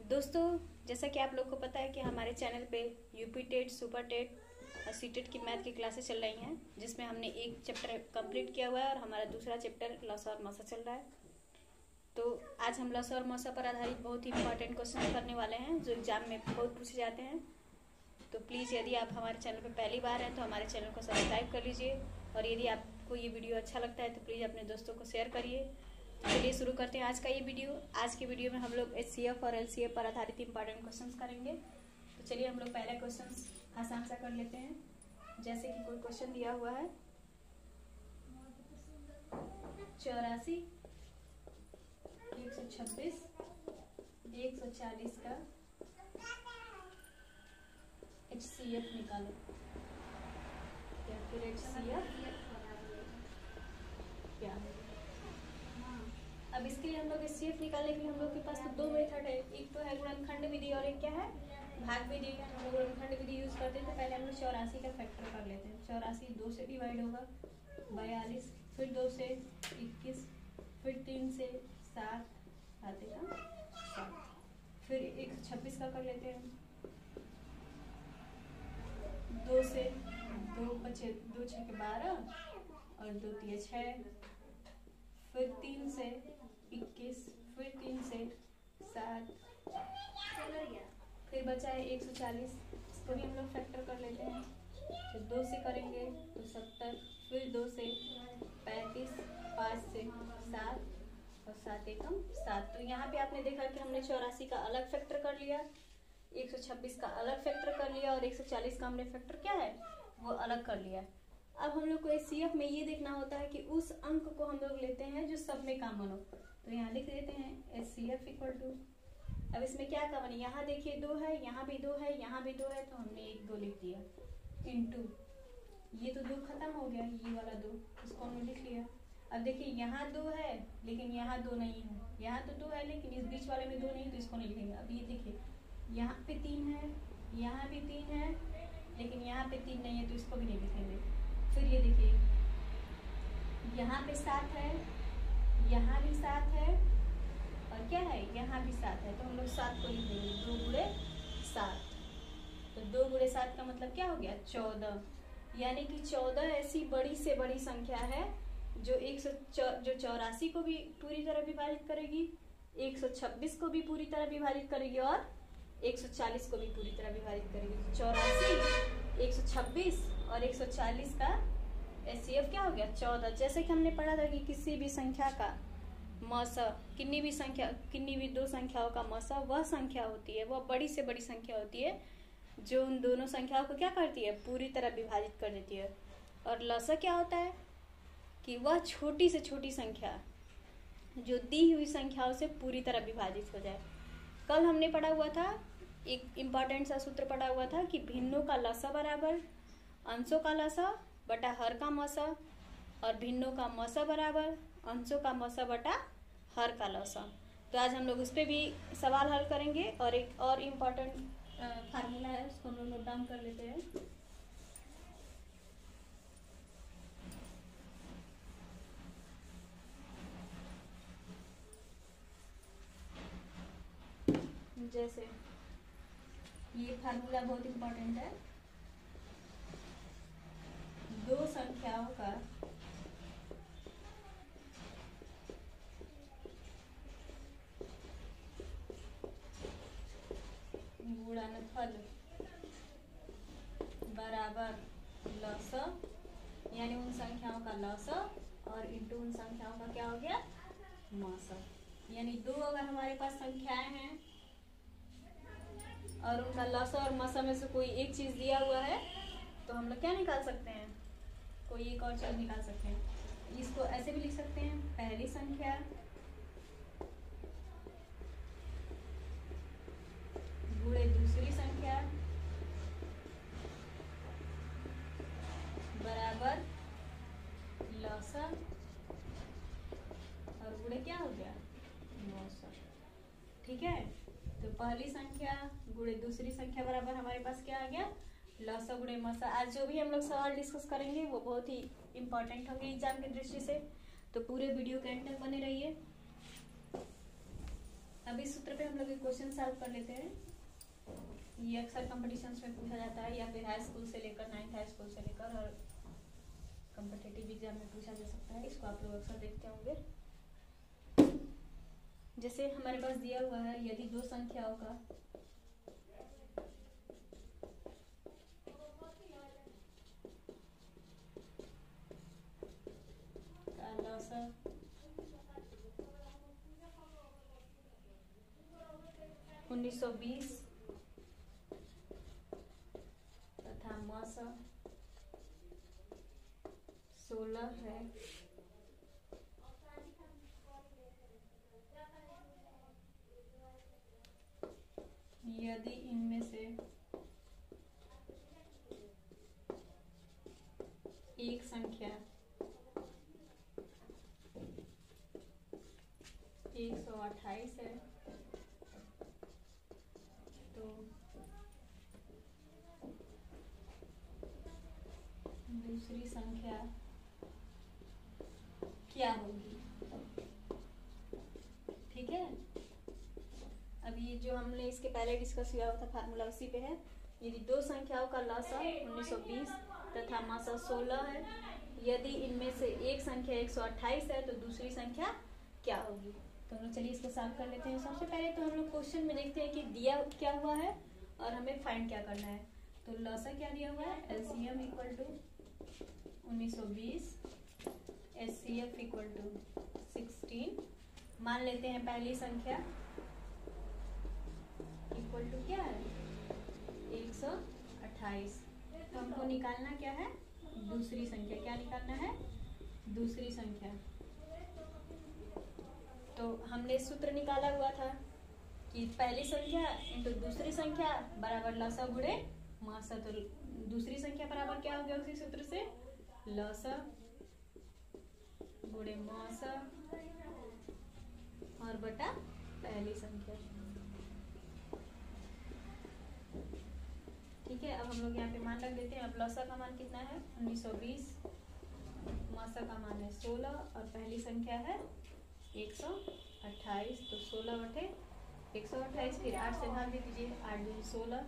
दोस्तों, जैसा कि आप लोग को पता है कि हमारे चैनल पे यूपी टेट, सुपर टेट और सीटेट की मैथ की क्लासेस चल रही हैं, जिसमें हमने एक चैप्टर कंप्लीट किया हुआ है और हमारा दूसरा चैप्टर लसा और मसा चल रहा है। तो आज हम लसा और मसा पर आधारित बहुत ही इंपॉर्टेंट क्वेश्चन करने वाले हैं जो एग्जाम में बहुत पूछे जाते हैं। तो प्लीज़ यदि आप हमारे चैनल पर पहली बार हैं तो हमारे चैनल को सब्सक्राइब कर लीजिए, और यदि आपको ये वीडियो अच्छा लगता है तो प्लीज़ अपने दोस्तों को शेयर करिए। चलिए शुरू करते हैं आज का ये वीडियो। आज के वीडियो में हम लोग HCF और LCF पर आधारित इंपॉर्टेंट क्वेश्चंस करेंगे। तो चलिए हम लोग पहला क्वेश्चंस आसान सा कर लेते हैं। जैसे कि कोई क्वेश्चन दिया हुआ है 84, 126, 140 का HCF निकालो, या फिर HCF क्या है। अब इसके लिए हम लोग HCF निकालने के लिए हम लोग के पास तो दो मेथड है, एक तो है गुणनखंड विधि और एक क्या है भाग विधि। हम लोग गुणनखंड विधि यूज करते हैं तो पहले हम लोग 84 का फैक्टर कर लेते हैं। 84 2 से डिवाइड होगा 42, फिर 2 से 21, फिर 3 से 7 आते का 7, फिर 126 का कर लेते हैं। 2 से 2 बचे 2 6 के 12 और 2 3 6, फिर 3 से 21, फिर 3 से 7, फिर बचा है 140, इसको भी हम लोग फैक्टर कर लेते हैं। तो 2 से करेंगे तो 70, फिर 2 से 35, 5 से 7 और 7 एकम 7। तो यहाँ पे आपने देखा कि हमने 84 का अलग फैक्टर कर लिया, 126 का अलग फैक्टर कर लिया और 140 का हमने फैक्टर क्या है वो अलग कर लिया। अब हम लोग को HCF में ये देखना होता है कि उस अंक को हम लोग लेते हैं जो सब में कॉमन हो। तो यहाँ लिख देते हैं HCF इक्वल टू, अब इसमें क्या कॉमन है, यहाँ देखिए 2 है, यहाँ भी 2 है, यहाँ भी 2 है, तो हमने 1 2 लिख दिया इनटू ये तो 2 खत्म हो गया, ये वाला 2 इसको हमने लिख लिया। अब देखिए यहाँ 2 है लेकिन यहाँ 2 नहीं है, यहाँ तो 2 है लेकिन इस बीच वाले में 2 नहीं, तो इसको नहीं लिखेंगे। अब ये देखिए यहाँ पे 3 है, यहाँ भी 3 है, लेकिन यहाँ पे 3 नहीं है, तो इसको भी नहीं लिखेंगे। फिर ये देखिए यहाँ पे 7 है, यहाँ भी 7 है, और क्या है यहाँ भी 7 है, तो हम लोग 7 को लिख देंगे 2 गुणे 7। तो 2 गुणे 7 का मतलब क्या हो गया 14, यानी कि 14 ऐसी बड़ी से बड़ी संख्या है जो 84 को भी पूरी तरह विभाजित करेगी, 126 को भी पूरी तरह विभाजित करेगी और 140 को भी पूरी तरह विभाजित करेगी। 84, 126 और 140 का HCF क्या हो गया 14। जैसे कि हमने पढ़ा था कि किसी भी संख्या का मसा, किन्हीं भी दो संख्याओं का मसा वह संख्या होती है, वह बड़ी से बड़ी संख्या होती है जो उन दोनों संख्याओं को क्या करती है पूरी तरह विभाजित कर देती है। और लसा क्या होता है कि वह छोटी से छोटी संख्या जो दी हुई संख्याओं से पूरी तरह विभाजित हो जाए। कल हमने पढ़ा हुआ था, एक इम्पॉर्टेंट सा सूत्र पढ़ा हुआ था कि भिन्नों का लसा बराबर अंशों का लसा बटा हर का मसा, और भिन्नों का मसा बराबर अंशों का मसा बटा हर का लसा। तो आज हम लोग उस पर भी सवाल हल करेंगे, और एक और इम्पॉर्टेंट फार्मूला है उसको हम लोग नोट डाउन कर लेते हैं। जैसे ये फार्मूला बहुत इम्पोर्टेंट है, दो संख्याओं का गुणनफल बराबर लसा, यानी उन संख्याओं का लसा और इंटू उन संख्याओं का क्या हो गया मसा। यानी दो अगर हमारे पास संख्याएं हैं और उनका लसा और मसा में से कोई एक चीज दिया हुआ है तो हम लोग क्या निकाल सकते हैं, कोई एक और चीज निकाल सकते हैं। इसको ऐसे भी लिख सकते हैं, पहली संख्या गुणे दूसरी संख्या बराबर लसा और गुणे क्या हो गया मसा। ठीक है, तो पहली संख्या गुणे दूसरी संख्या बराबर हमारे पास क्या आ गया लसा गुणे मसा। आज जो भी हम लोग सवाल डिस्कस करेंगे वो बहुत ही इंपॉर्टेंट होंगे एग्जाम की दृष्टि से, तो पूरे वीडियो के एंड तक बने रहिए। अब इस सूत्र पे हम लोग क्वेश्चन सॉल्व कर लेते हैं। ये अक्सर कंपटीशंस में पूछा जाता है, या फिर हाई स्कूल से लेकर 9th हाई स्कूल से लेकर और कॉम्पिटिटिव एग्जाम में पूछा जा सकता है। इसको आप लोग अक्सर देखते होंगे। जैसे हमारे पास दिया हुआ है, यदि दो संख्याओं का लसागु 1920 तथा मसा 16 है, यदि इनमें से एक संख्या 128 है तो दूसरी संख्या क्या होगी। ठीक है, अब ये जो हमने इसके पहले डिस्कस किया था फार्मूला उसी पे है। यदि दो संख्याओं का लसा 1920 तथा मासा 16 है, यदि इनमें से एक संख्या 128 है तो दूसरी संख्या क्या होगी। तो हम लोग चलिए इसको सॉल्व कर लेते हैं। सबसे पहले तो हम लोग क्वेश्चन में देखते हैं कि दिया क्या हुआ है और हमें फाइंड क्या करना है। तो लसा क्या दिया हुआ है, LCM equal to 1920, HCF equal to 16। मान लेते हैं पहली संख्या इक्वल टू क्या है 128। तो हमको निकालना क्या है, दूसरी संख्या। क्या निकालना है, दूसरी संख्या। तो हमने सूत्र निकाला हुआ था कि पहली संख्या इंटू दूसरी संख्या बराबर लसा गुणे मासा। तो दूसरी संख्या बराबर क्या हो गया उसी सूत्र से, लसा गुणे मासा और बटा पहली संख्या। ठीक है, अब हम लोग यहाँ पे मान रख देते हैं। अब लसा का मान कितना है 1920, मासा का मान है 16 और पहली संख्या है 128। तो 16 बटे 128, फिर 8 से भाग दे दीजिए, 8 दूनी 16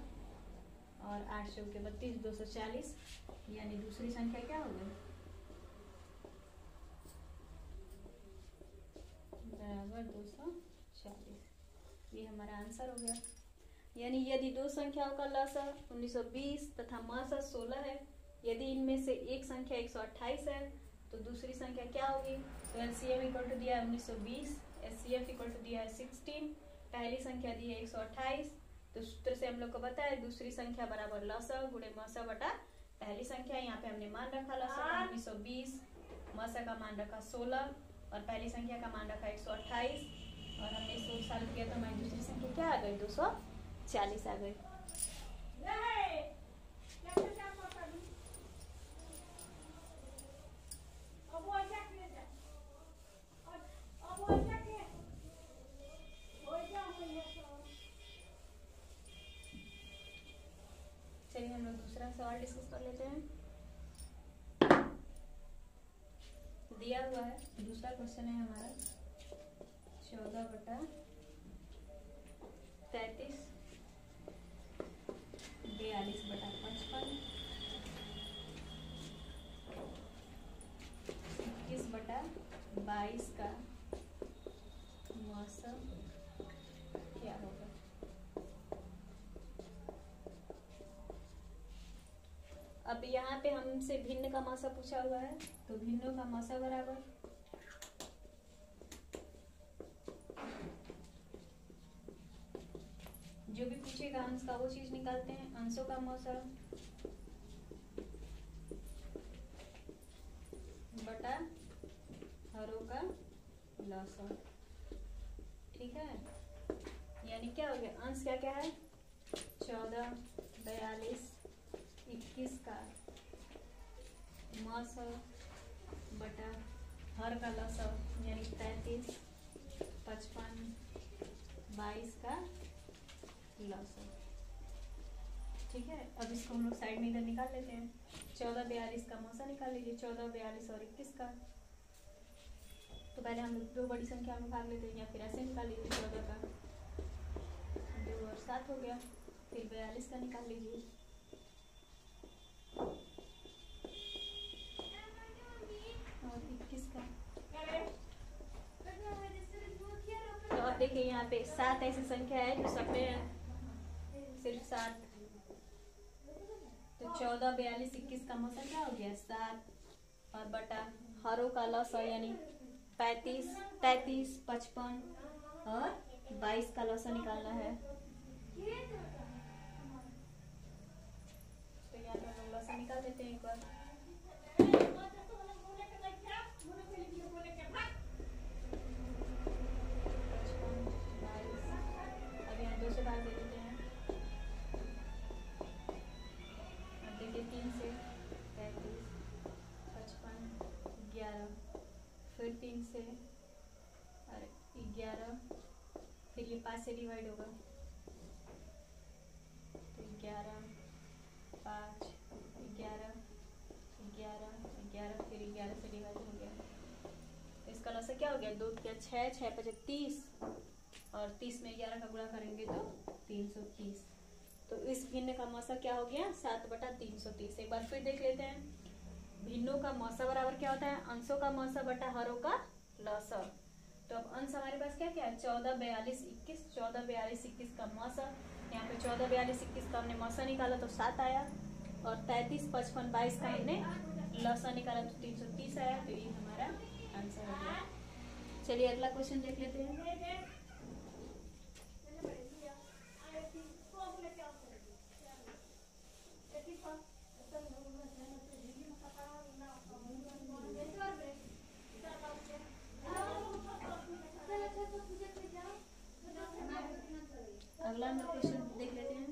और 8 से 32, 240, यानी दूसरी संख्या क्या हो गई, बराबर 240। ये हमारा आंसर हो गया। यानी यदि दो संख्याओं का लसा 1920 तथा मासा 16 है, यदि इनमें से एक संख्या 128 है तो दूसरी संख्या क्या होगी। तो एलसीएम इक्वल टू दिया है 1920, एचसीएफ इक्वल टू दिया है 16, पहली संख्या दी है 128। तो सूत्र से हम लोग को पता है दूसरी संख्या बराबर लसा गुणे मासा बटा पहली संख्या। यहाँ पे हमने मान रखा लसा का 1920, मासा का मान रखा 16 और पहली संख्या का मान रखा 128 और हमने इसको सॉल्व किया तो हमारी दूसरी संख्या क्या आ गई, 240 आ गई। चलिए हम लोग दूसरा सवाल डिस्कस कर लेते हैं। दिया हुआ है दूसरा क्वेश्चन है हमारा 14/33 42/55 21/22 का मौसम क्या होगा। अब यहाँ पे हमसे भिन्न का मासा पूछा हुआ है, तो भिन्नों का मासा बराबर जो भी पूछेगा अंश का वो चीज निकालते हैं। अंशों का मासा बटा हरों का लसा। ठीक है, यानी क्या हो गया, अंश क्या क्या है 14, 42, 21 का मासा बटा हर का लसा यानी 33, 55, 22 का लसा। ठीक है, अब इसको हम लोग साइड में इधर निकाल लेते हैं। 14, 42 का मौसा निकाल लीजिए, 14, 42 और 21 का। तो पहले हम लोग दो बड़ी संख्या में भाग लेते हैं या फिर ऐसे निकाल लीजिए 14 का 7 हो गया। फिर 42 का निकाल लीजिए। और 21 का। तो अब देखिए यहाँ पे 7 ऐसी संख्या है जो सब में सिर्फ 7। तो 14, 42, 21 का मौसा क्या हो गया 7 और बटा हरों का लसा यानी 35, 33, 55 और 22 का लसा निकालना है। तो यहाँ पे हम लसा निकाल देते हैं एक बार। 2 से भाग दे देते हैं। अब देखिए 3 से 33, 55, 11, फिर 3 से 11, फिर ये 5 से डिवाइड होगा तो 11, 5, 11, 11, 11, फिर 11 से डिवाइड हो गया। तो इसका लसा क्या हो गया 2 क्या 6, 6 5 30 और 30 में 11 का गुणा करेंगे तो 330। तो इस भिन्न का मौसा क्या हो गया 7/330। एक बार फिर देख लेते हैं। भिन्नों का मौसा बराबर क्या होता है अंशों का मौसा बटा हरों का लसा। तो अब अंश हमारे पास क्या क्या है 14, 42, 21। 14, 42, 21 का मौसा। यहाँ पे 14, 42, 21 का हमने मौसा निकाला तो 7 आया और 33, 55, 22 का हमने लसा निकाला तो 330 आया। तो ये हमारा आंसर हो गया। चलिए अगला क्वेश्चन देख लेते हैं। अगला हम क्वेश्चन देख लेते हैं।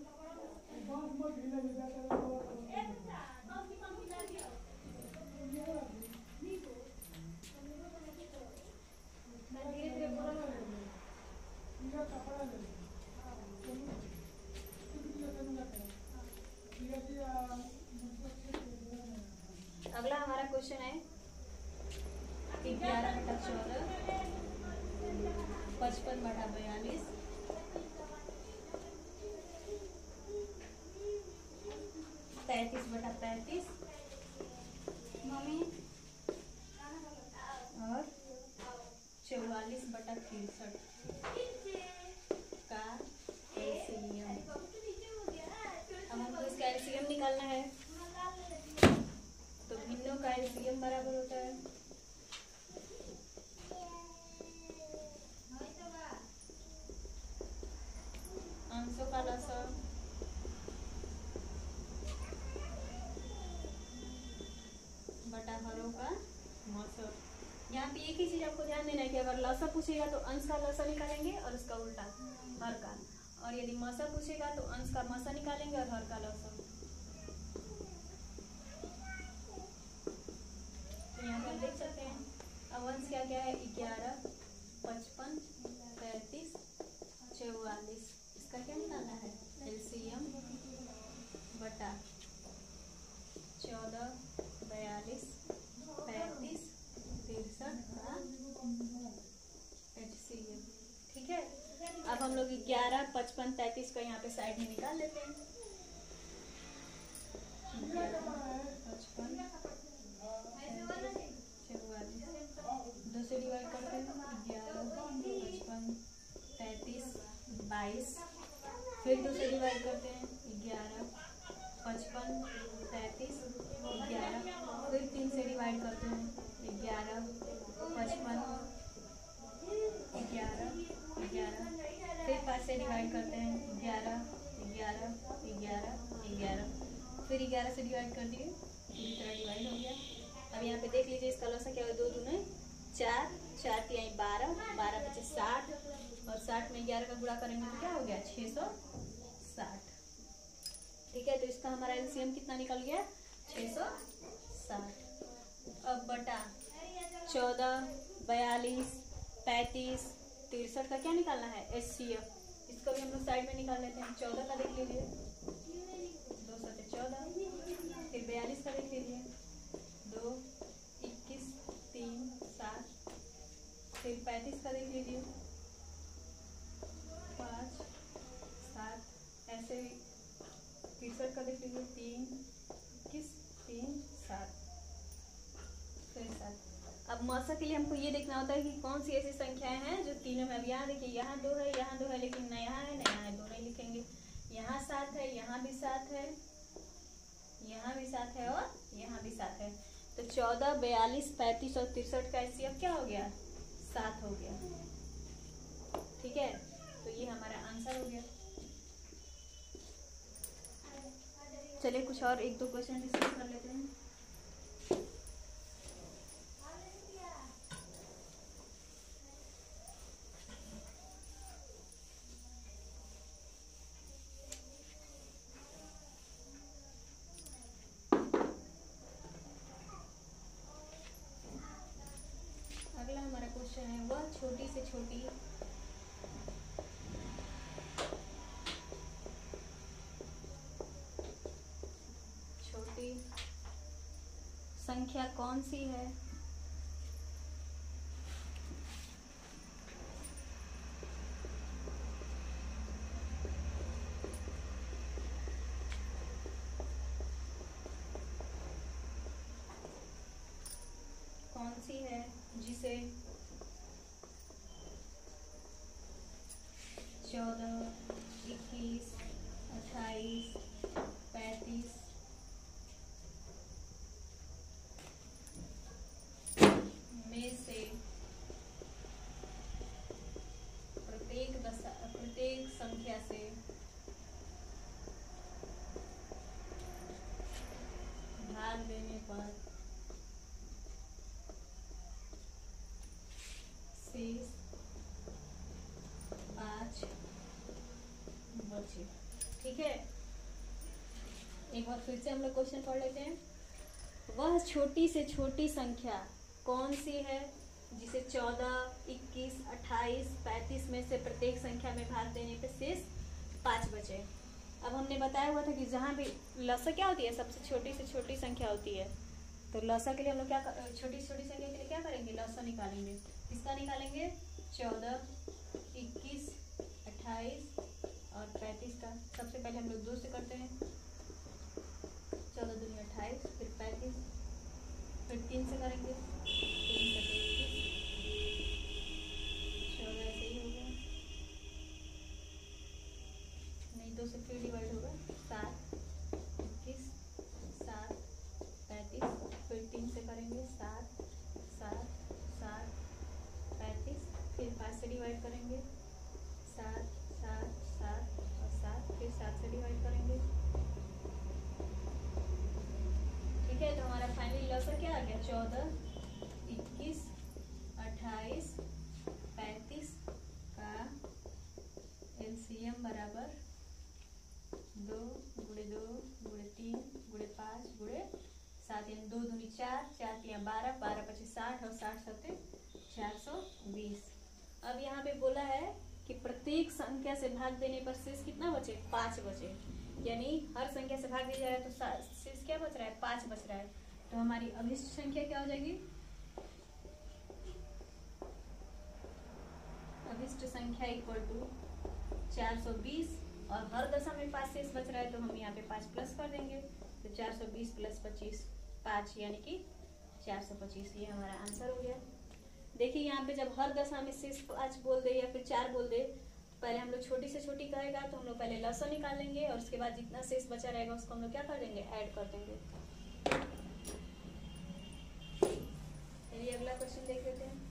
अगला हमारा क्वेश्चन है 11/14, 55/42, 33/35 और 44/63 का एलसीएम। अब हमको इसका एलसीएम निकालना है। तो भिन्नों का एलसीएम बराबर होता है अंशों का लसा बटा हरों का मौसा। यहाँ पे एक ही चीज आपको ध्यान देना है कि अगर लसा पूछेगा तो अंश का लसा निकालेंगे और उसका उल्टा हर का, और यदि मौसा पूछेगा तो अंश का मौसा निकालेंगे और हर का लसा। तो यहाँ पे आप देख सकते हैं अब अंश क्या क्या है 11, 55, 33, 44। इसका क्या निकालना है एलसीएम बटा 14, 42, 35, 63 का एचसीएम। ठीक है। अब हम लोग 11, 55, 33 को यहाँ पे साइड में निकाल लेते हैं। 11, 55, 44, 2 से डिवाइड करते हैं 11, 55, 33, 22, फिर 2 से डिवाइड करते हैं 11, 55, 33, 11, फिर 3 से डिवाइड करते हैं 11, 55, 11, 11, फिर 5 से डिवाइड करते हैं 11, 11, 11, 11, फिर 11 से डिवाइड कर दिए पूरी तरह डिवाइड हो गया। अब यहाँ पे देख लीजिए इसका लसा क्या है 2 दूने 4, 4 तिहाई 12, 12 बचे 60 और 60 में 11 का गुणा करेंगे तो क्या हो गया 660। ठीक है। तो इसका हमारा एलसीएम कितना निकल गया 660। अब बटा 14, 42, 35, 63 का क्या निकालना है एचसीएफ। इसको भी हम लोग साइड में निकाल लेते हैं। 14 का देख लीजिए 2 7 14, फिर 42 का देख लीजिए 2, 21, 3, 7, फिर 35 का देख लीजिए 5, 7, ऐसे 63 का देख लीजिए, 3 21 3 7 फिर 7। अब मौसा के लिए हमको ये देखना होता है कि कौन सी ऐसी संख्याएं हैं जो तीनों में। अब यहाँ देखिए, यहाँ 2 है, यहाँ 2 है, लेकिन न यहाँ है न यहाँ है, 2 नहीं लिखेंगे। यहाँ 7 है, यहाँ भी 7 है, यहाँ भी 7 है और यहाँ भी 7 है। तो 14, 42, 35 और 63 का HCF क्या हो गया? 7 हो गया। ठीक है, तो ये हमारा आंसर हो गया। चलिए कुछ और 1-2 क्वेश्चन डिस्कस कर लेते हैं। अगला हमारा क्वेश्चन है, वह छोटी से छोटी संख्या कौन सी है जिसे 14, 21, 28, 35 में से प्रत्येक संख्या से भाग देने पर शेष 5 बचे। ठीक है, एक बार फिर से हम लोग क्वेश्चन पढ़ लेते हैं। वह छोटी से छोटी संख्या कौन सी है जिसे 14, 21, 28, 35 में से प्रत्येक संख्या में भाग देने पर शेष 5 बचे। अब हमने बताया हुआ था कि जहाँ भी लसा क्या होती है, सबसे छोटी से छोटी संख्या होती है। तो लसा के लिए हम लोग क्या छोटी से छोटी संख्या के लिए क्या करेंगे? लसा निकालेंगे। किसका निकालेंगे? 14, 21, 28 और 35 का। सबसे पहले हम लोग 2 से करते हैं। 14 दूनी 28, फिर 35, फिर 3 से करेंगे, 3 से 21, 14 ऐसे ही होगा, नहीं 2 से फिर डिवाइड होगा, 7, 21, 7, 35, फिर 3 से करेंगे, 7, 7, 7, 35, फिर 5 से डिवाइड करेंगे, 7, 7, 7 और 7, फिर 7 से डिवाइड करेंगे। ठीक है, तो हमारा फाइनल लॉसर क्या आ गया? 14, 21, 28, 35 का LCM बराबर 2 × 2 × 3 × 5 × 7, यानी 2 दूनी 4, 4 तिया 12, 12 × 60 और 60 सत्ते 420। अब यहाँ पे बोला है कि प्रत्येक संख्या से भाग देने पर शेष कितना बचे? 5 बचे। यानी हर संख्या से भाग दिया जा रहा है तो शेष क्या बच रहा है? 5 बच रहा है। तो हमारी अभिष्ट संख्या क्या हो जाएगी? अभिष्ट संख्या = 420 और हर दशा में 5 शेष बच रहा है तो हम यहाँ पे 5 प्लस कर देंगे। तो 420 + 25 5 यानी कि 425। ये हमारा आंसर हो गया। देखिए यहाँ पे जब हर दशा में शेष 5 बोल दे या फिर 4 बोल दे, पहले हम लोग छोटी से छोटी कहेगा तो हम लोग पहले लसा निकाल लेंगे और उसके बाद जितना शेष बचा रहेगा उसको हम लोग क्या कर देंगे? ऐड कर देंगे। चलिए अगला क्वेश्चन देख लेते हैं।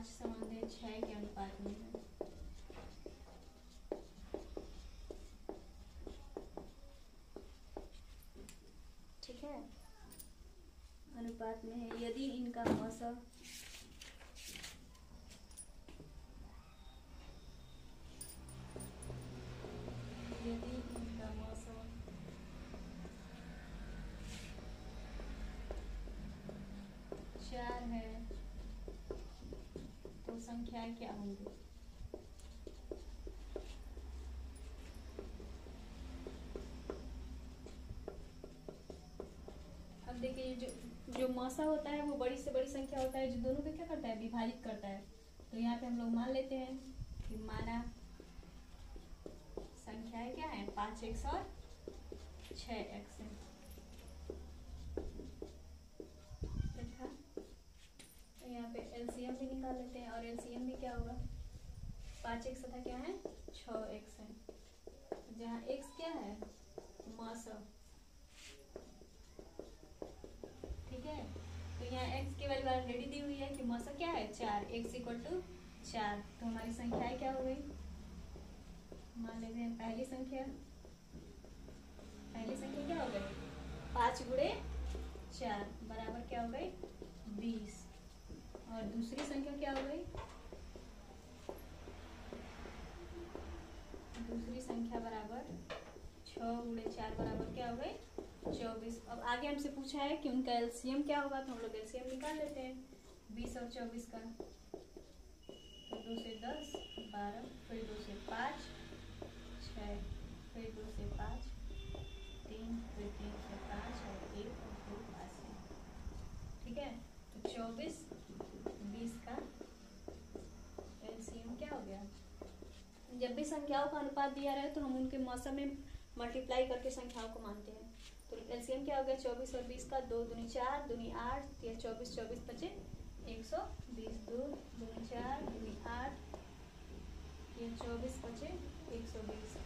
5 समन्वय 6 के अनुपात में है। ठीक है, अनुपात में है। यदि इनका मौसा चार है तो संख्याएं क्या होंगी? अब देखिए जो मौसा होता है वो बड़ी से बड़ी संख्या होता है जो दोनों को क्या करता है, विभाजित करता है। तो यहाँ पे हम लोग मान लेते हैं कि माना संख्याएं क्या है, 5x और 6x है। तो यहाँ पे एलसीएम भी निकाल लेते हैं और एलसीएम भी क्या होगा, 5x तथा क्या है 6x है। जहाँ x क्या है, मौसा। ठीक है, तो यहाँ x की वैल्यू ऑलरेडी दी हुई है कि मौसा क्या है 4, x इक्वल टू 4। तो हमारी संख्याएं क्या हो गई, मान लेते हैं पहली संख्या क्या हो गई 5 गुणे 4 बराबर क्या हो गई 20। और दूसरी संख्या क्या हो गई, दूसरी संख्या बराबर 6 गुणे 4 बराबर क्या हो गई 24। अब आगे हमसे पूछा है कि उनका एलसीएम क्या होगा, तो हम लोग एलसीएम निकाल लेते हैं 20 और 24 का। तो 2 से 10 12, फिर 2 से 5 6, फिर 2 से 5 3, फिर 3 से 5 और 1 और फिर 5 से। ठीक है, तो 24 20 का एलसीएम क्या हो गया। जब भी संख्याओं का अनुपात दिया रहे तो हम उनके मौसम में मल्टीप्लाई करके संख्याओं को मानते हैं। तो एलसीएम क्या हो गया 24 और 20 का, 2 दूनी 4 दूनी 8 या 24 24 बचे 120, 2 दूनी 4 दूनी 8 या 24 बचे 120।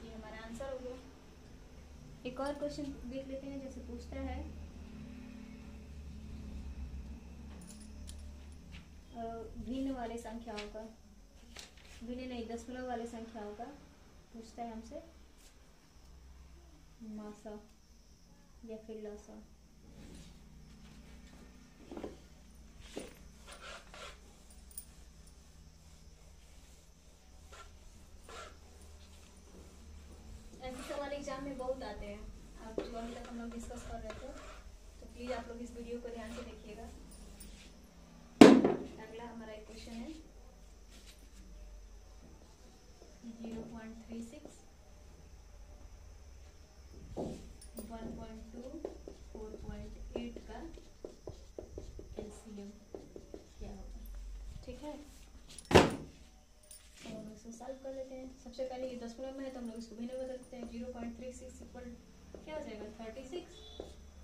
ये हमारा आंसर हो गया। एक और क्वेश्चन देख लेते हैं, जैसे पूछता है भिन्न वाले संख्याओं का, भिन्न नहीं दशमलव वाले संख्याओं का पूछता है हमसे मौसा या फिर लौसा। ऐसे सवाल एग्जाम में बहुत आते हैं। आप जो अभी तक हम लोग डिस्कस कर रहे थे, तो प्लीज आप लोग इस वीडियो को ध्यान से देखिएगा। अगला हमारा एक क्वेश्चन है 0.36 1.2 4.8 का एलसीएम क्या होगा। ठीक है, तो हम इसको सॉल्व कर लेते हैं। सबसे पहले ये दशमलव में है तो हम लोग इसको भिन्न में बदलते हैं। 0.36 इक्वल क्या हो जाएगा 36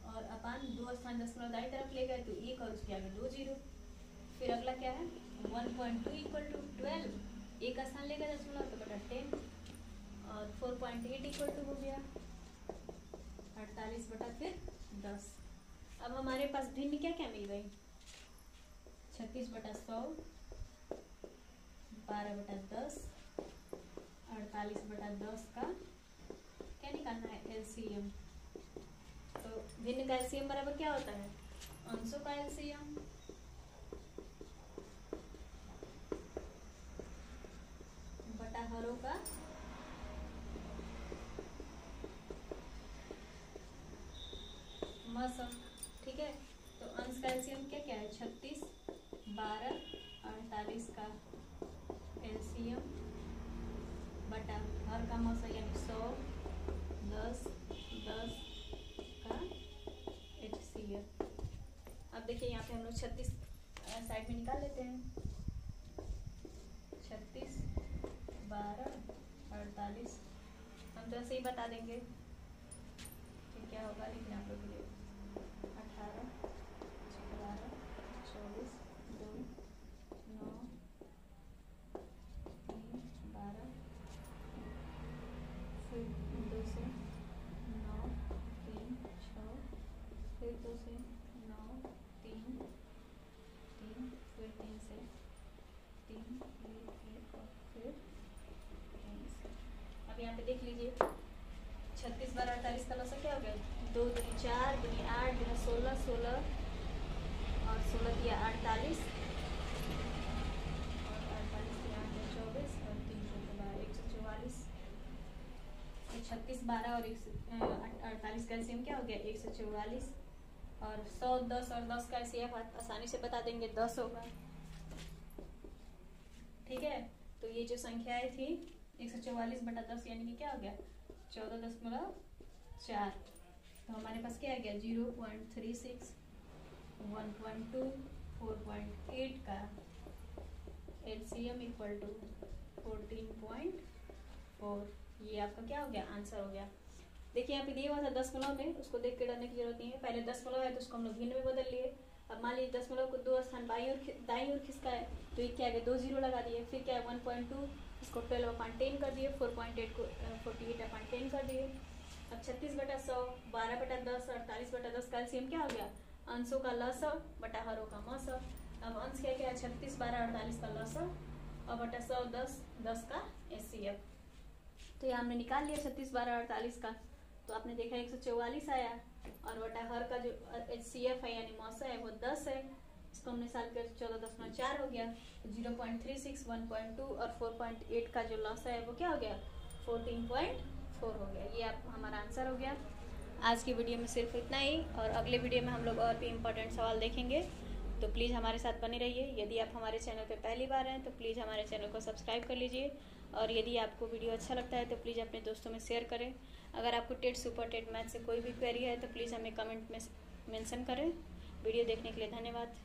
और अपान 2 स्थान दशमलव दाईं तरफ ले गए तो 1 और उसके आगे 2 जीरो। फिर अगला क्या है 1.2 इक्वल टू 12, एक स्थान लेगा दशमलव तो बटा 10 और 4.8 इक्वल टू हो गया 48 बटा फिर 10। अब हमारे पास भिन्न क्या क्या मिल गई 36 बटा 100, 12 बटा 10, 48 बटा 10 का क्या निकालना है एलसीएम। तो भिन्न का एलसीएम बराबर क्या होता है अंशों का एलसीएम बटा हरों का मौसम। ठीक है, तो अंश का एलसीएम क्या क्या है 36, 12, 48 का एलसीएम बटा हर का मौसम यानी 100, 10, 10 का एचसीएफ। अब देखिए यहाँ पे हम लोग 36 साइड में निकाल लेते हैं। 36, 12, 48 हम तो ऐसे ही बता देंगे कि क्या होगा, लेकिन आप लोग के लिए 18, 12, 24, 2, 9, 3, 12, फिर 2 से 9, 3, 6, फिर 2 से 9, 3, 3, फिर 3 से 3 और फिर 23। अब यहाँ पे देख लीजिए 36 12 48 का लसा क्या हो गया, 2 दूनी 4 दूनी 8 दूनी 16 16 और 16 दिया 48 और 48 दिया 8 24 और 3 के बाद 144। 36 12 और 48 का एलसीएम क्या हो गया 144 और 100 10 और 10 का एलसीएम आसानी से बता देंगे 10 होगा। ठीक है, तो ये जो संख्याएं थी 144 बटा 10 यानी कि क्या हो गया 14.4। तो हमारे पास क्या आ गया 0.36 1.2 4.8 का एलसीएम इक्वल टू 14.4। ये आपका क्या हो गया आंसर हो गया। देखिए यहाँ पे दिया हुआ था 10 में, उसको देख के डरने की जरूरत नहीं है। पहले 10 है तो उसको हम लोग भिन्न में बदल लिए। अब मान लीजिए 10 को 2 स्थान दाईं ओर खिसका है तो ये क्या है 2 0 लगा दिए। फिर क्या है 1.2 इसको 12/10 कर दिए, 4.8 को 48/10 कर दिए। अब 36 बटा 100 12 बटा 10 48 बटा 10 का एलसीएम क्या हो गया अंशों का लसा बटा हरों का मसा। अब अंश क्या क्या है 36 12 48 का लसा और बटा 100 10 10 का एचसीएफ। तो ये हमने निकाल लिया 36 12 48 का। तो आपने देखा 144 आया और बटा हर का जो एचसीएफ है यानी मौसा है वो 10 है। इसको हमने साल कर 14.4 हो गया। 0.36 1.2 और 4.8 का जो लॉस है वो क्या हो गया 14.4 हो गया। ये आप हमारा आंसर हो गया। आज की वीडियो में सिर्फ इतना ही और अगले वीडियो में हम लोग और भी इम्पोर्टेंट सवाल देखेंगे। तो प्लीज़ हमारे साथ बने रहिए। यदि आप हमारे चैनल पर पहली बार हैं तो प्लीज़ हमारे चैनल को सब्सक्राइब कर लीजिए और यदि आपको वीडियो अच्छा लगता है तो प्लीज़ अपने दोस्तों में शेयर करें। अगर आपको टेट सुपर टेट मैथ से कोई भी क्वेरी है तो प्लीज़ हमें कमेंट में मेंशन करें। वीडियो देखने के लिए धन्यवाद।